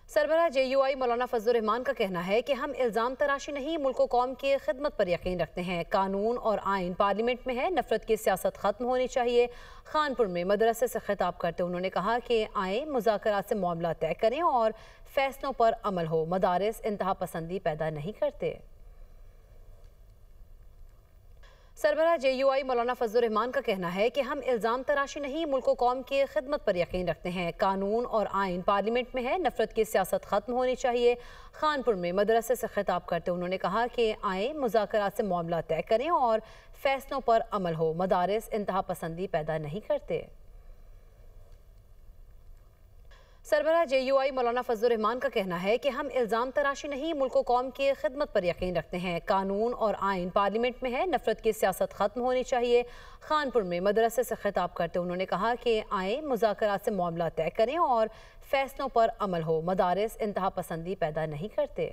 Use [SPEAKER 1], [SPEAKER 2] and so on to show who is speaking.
[SPEAKER 1] सरबराह JUI मौलाना फजलुर रहमान का कहना है कि हम इल्ज़ाम तराशी नहीं, मुल्क व कौम की खिदमत पर यकीन रखते हैं। कानून और आइन पार्लियामेंट में है, नफरत की सियासत खत्म होनी चाहिए। खानपुर में मदरसे से खिताब करते उन्होंने कहा कि आए मुज़ाकरात से मामला तय करें और फैसलों पर अमल हो। मदारिस इंतहा पसंदी पैदा नहीं करते। सरबराह JUI मौलाना फजलुर रहमान का कहना है कि हम इल्ज़ाम तराशी नहीं, मुल्क व कौम की खिदमत पर यकीन रखते हैं। कानून और आइन पार्लियामेंट में है, नफरत की सियासत खत्म होनी चाहिए। खानपुर में मदरसे से खिताब करते उन्होंने कहा कि आए मुज़ाकरात से मामला तय करें और फैसलों पर अमल हो। मदारिस इंतहा पसंदी पैदा नहीं करते। सरबराह JUI मौलाना फजलुर रहमान का कहना है कि हम इल्ज़ाम तराशी नहीं, मुल्क व कौम की खिदमत पर यकीन रखते हैं। कानून और आइन पार्लियामेंट में है, नफरत की सियासत खत्म होनी चाहिए। खानपुर में मदरसे से खिताब करते उन्होंने कहा कि आए मुज़ाकरात से मामला तय करें और फैसलों पर अमल हो। मदारिस इंतहा पसंदी पैदा नहीं करते।